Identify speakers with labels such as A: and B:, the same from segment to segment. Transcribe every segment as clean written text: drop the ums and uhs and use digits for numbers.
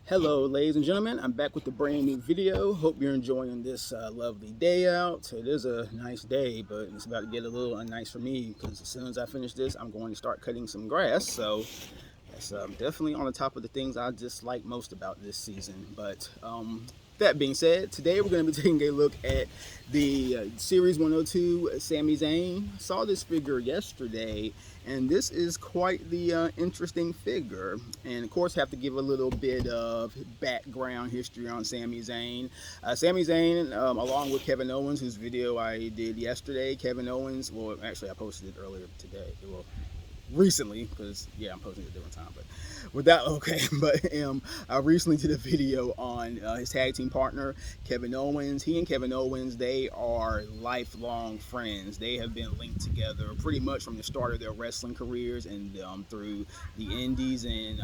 A: Hello ladies and gentlemen, I'm back with a brand new video. Hope you're enjoying this lovely day out. It is a nice day, but it's about to get a little unnice for me because as soon as I finish this, I'm going to start cutting some grass. So that's definitely on the top of the things I dislike most about this season. But that being said, today we're going to be taking a look at the Series 102 Sami Zayn. Saw this figure yesterday, and this is quite the interesting figure. And of course, have to give a little bit of background history on Sami Zayn. Sami Zayn, along with Kevin Owens, whose video I did yesterday. Kevin Owens, well, actually I posted it earlier today. Well, recently, because yeah, I'm posting it at a different time, but without I recently did a video on his tag team partner Kevin Owens. He and Kevin Owens, they are lifelong friends. They have been linked together pretty much from the start of their wrestling careers and through the indies and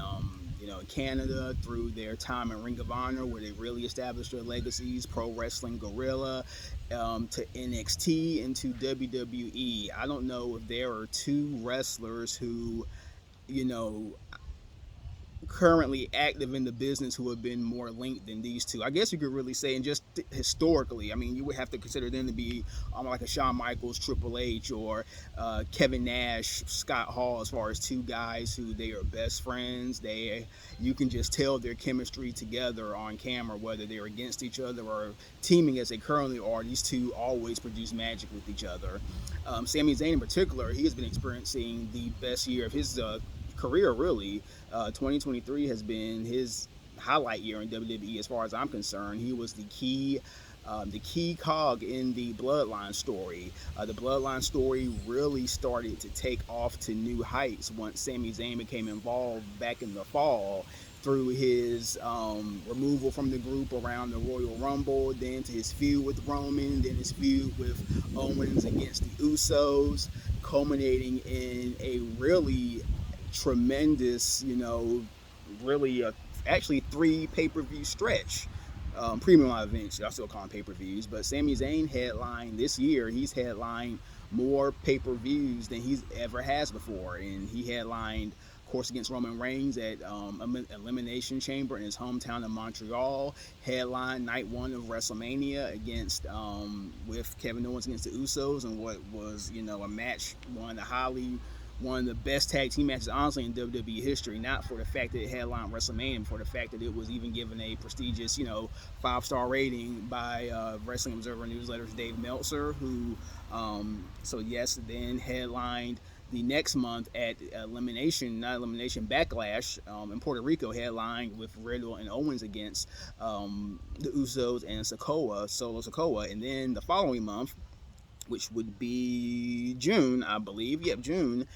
A: Canada, through their time in Ring of Honor, where they really established their legacies, Pro Wrestling Guerrilla, to NXT and to WWE. I don't know if there are two wrestlers who, you know, currently active in the business who have been more linked than these two. I guess you could really say, and just historically, I mean, you would have to consider them to be like a Shawn Michaels, Triple H, or Kevin Nash, Scott Hall, as far as two guys who they are best friends. You can just tell their chemistry together on camera, whether they're against each other or teaming as they currently are. These two always produce magic with each other. Sami Zayn in particular, he has been experiencing the best year of his career, really. 2023 has been his highlight year in WWE as far as I'm concerned. He was the key cog in the Bloodline story. The Bloodline story really started to take off to new heights once Sami Zayn became involved back in the fall, through his removal from the group around the Royal Rumble, then to his feud with Roman, then his feud with Owens against the Usos, culminating in a really tremendous, really actually 3 pay-per-view stretch. Premium events, I still call them pay-per-views, but Sami Zayn headlined this year. He's headlined more pay-per-views than he's ever has before, and he headlined, of course, against Roman Reigns at Elimination Chamber in his hometown of Montreal. Headline night 1 of WrestleMania against with Kevin Owens against the Usos, and what was a match, one of the best tag team matches, honestly, in WWE history. Not for the fact that it headlined WrestleMania, but for the fact that it was even given a prestigious, 5-star rating by Wrestling Observer Newsletter's Dave Meltzer, who, then headlined the next month at Backlash in Puerto Rico, headlined with Riddle and Owens against the Usos and Solo Sikoa. And then the following month, which would be June, I believe. Yep, June.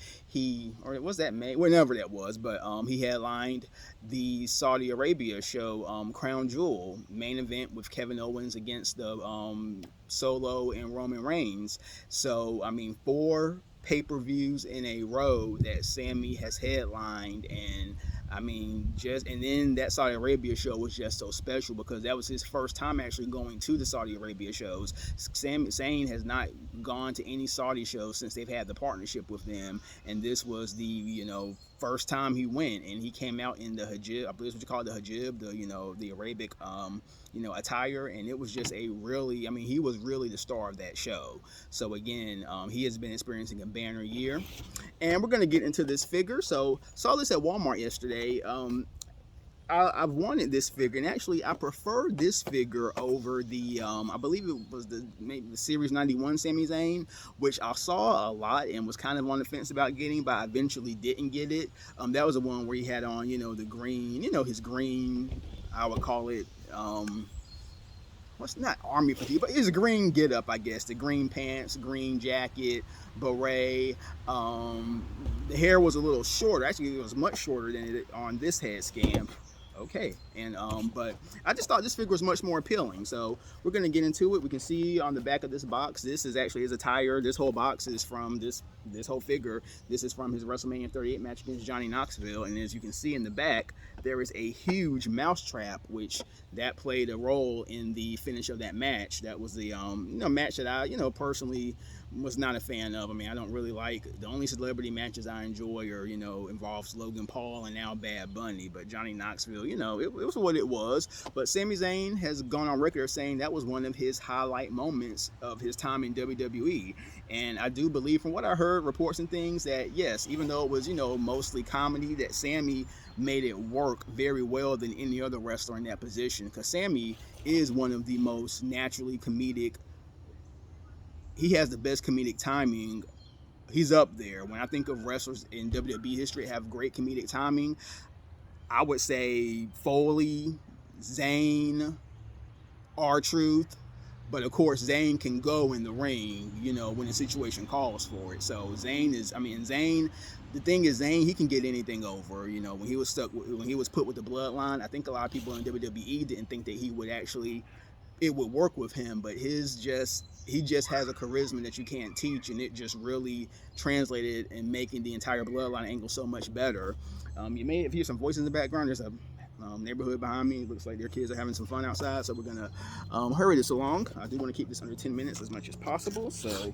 A: Or was that May? Whenever that was, but he headlined the Saudi Arabia show, Crown Jewel, main event with Kevin Owens against the Solo and Roman Reigns. So, I mean, 4 pay-per-views in a row that Sami has headlined, and I mean, and then that Saudi Arabia show was just so special because that was his first time actually going to the Saudi Arabia shows. Sami Zayn has not gone to any Saudi shows since they've had the partnership with them, and this was the first time he went, and he came out in the hijab, I believe what you call it, the hijab, the Arabic attire, and it was just he was really the star of that show. So again, he has been experiencing a banner year, and we're going to get into this figure. So saw this at Walmart yesterday. I've wanted this figure, and actually I prefer this figure over the I believe it was maybe the Series 91 Sami Zayn, which I saw a lot and was kind of on the fence about getting, but I eventually didn't get it. That was the one where he had on the green, his green, I would call it what's not army fatigue, but it's a green get up, I guess. The green pants, green jacket, beret. The hair was a little shorter. Actually, it was much shorter than it on this head scan. Okay, and but I just thought this figure was much more appealing, so we're gonna get into it. We can see on the back of this box, this is actually his attire. This whole box is from this this whole figure, this is from his WrestleMania 38 match against Johnny Knoxville, and as you can see in the back, there is a huge mousetrap, which that played a role in the finish of that match. That was the match that I personally was not a fan of. I mean, I don't really like, the only celebrity matches I enjoy are involves Logan Paul and now Bad Bunny, but Johnny Knoxville, it was what it was. But Sami Zayn has gone on record saying that was one of his highlight moments of his time in WWE. And I do believe, from what I heard, reports and things, that yes, even though it was mostly comedy, that Sami made it work very well than any other wrestler in that position, because Sami is one of the most naturally comedic. He has the best comedic timing. He's up there. When I think of wrestlers in WWE history that have great comedic timing, I would say Foley, Zayn, R-Truth. But of course, Zayn can go in the ring, when the situation calls for it. So Zayn, the thing is, Zayn, he can get anything over. When he was put with the bloodline, I think a lot of people in WWE didn't think that it would work with him, but he just has a charisma that you can't teach, and it just really translated in making the entire bloodline angle so much better. You may hear some voices in the background. There's a neighborhood behind me. It looks like their kids are having some fun outside, so we're gonna hurry this along. I do want to keep this under 10 minutes as much as possible, so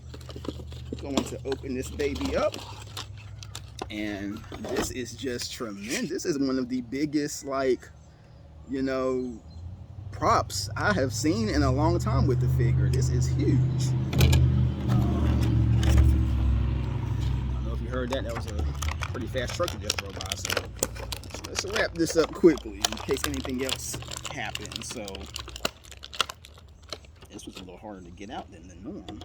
A: I'm going to open this baby up, and this is just tremendous. This is one of the biggest props I have seen in a long time with the figure. This is huge. I don't know if you heard that. That was a pretty fast truck that just drove by. So let's wrap this up quickly in case anything else happens. So this was a little harder to get out than the norm.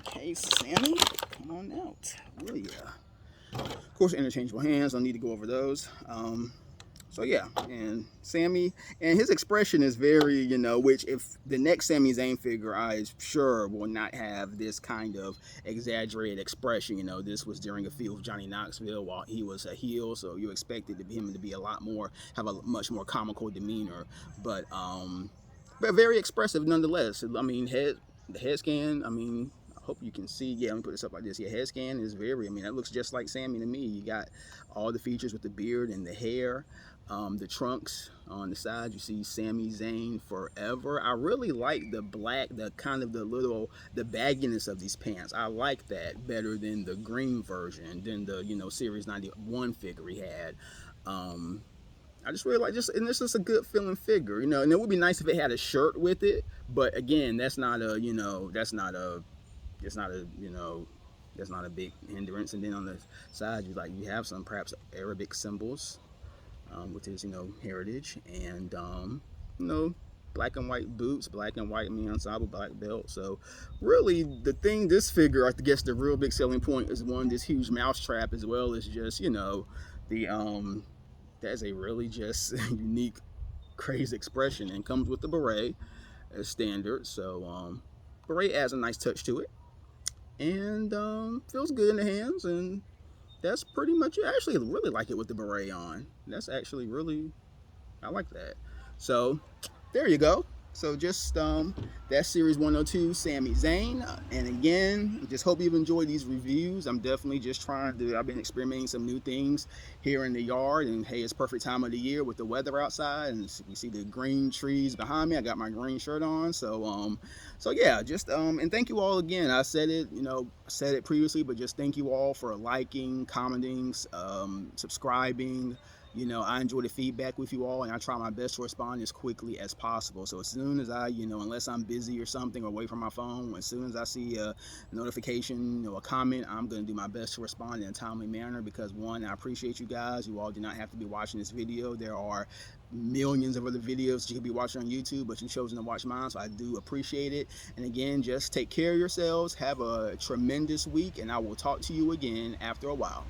A: Okay, Sami, come on out. Oh yeah. Of course, interchangeable hands. Don't need to go over those. So yeah, and Sami, and his expression is very, which if the next Sami Zayn figure, I sure will not have this kind of exaggerated expression. This was during a feud with Johnny Knoxville while he was a heel, so you expected him to be have a much more comical demeanor, but very expressive nonetheless. I mean, the head scan, I hope you can see. Yeah, let me put this up like this. Yeah, head scan is that looks just like Sami to me. You got all the features with the beard and the hair. The trunks on the side, you see Sami Zayn forever. I really like the black, the bagginess of these pants. I like that better than the green version, than the, Series 91 figure he had. I just really like and this is a good feeling figure, and it would be nice if it had a shirt with it, but again, that's not a big hindrance. And then on the side, you have some perhaps Arabic symbols, with his heritage, and black and white boots, black and white ensemble, black belt. So really, this figure, I guess the real big selling point is this huge mousetrap, as well as just that's a really just unique, crazy expression, and comes with the beret as standard. So beret adds a nice touch to it, and feels good in the hands, and that's pretty much it. I actually really like it with the beret on. That's actually really, I like that. So there you go. So just that's Series 102 Sami Zayn. And again, just hope you've enjoyed these reviews. I'm definitely just I've been experimenting some new things here in the yard, and hey, it's perfect time of the year with the weather outside, and you see the green trees behind me. I got my green shirt on. So yeah, just and thank you all again. I said it previously, but just thank you all for liking, commenting, subscribing. I enjoy the feedback with you all, and I try my best to respond as quickly as possible. So as soon as I, unless I'm busy or something or away from my phone, as soon as I see a notification or a comment, I'm going to do my best to respond in a timely manner, because one, I appreciate you guys. You all do not have to be watching this video. There are millions of other videos you could be watching on YouTube, but you've chosen to watch mine, so I do appreciate it. And again, just take care of yourselves. Have a tremendous week, and I will talk to you again after a while.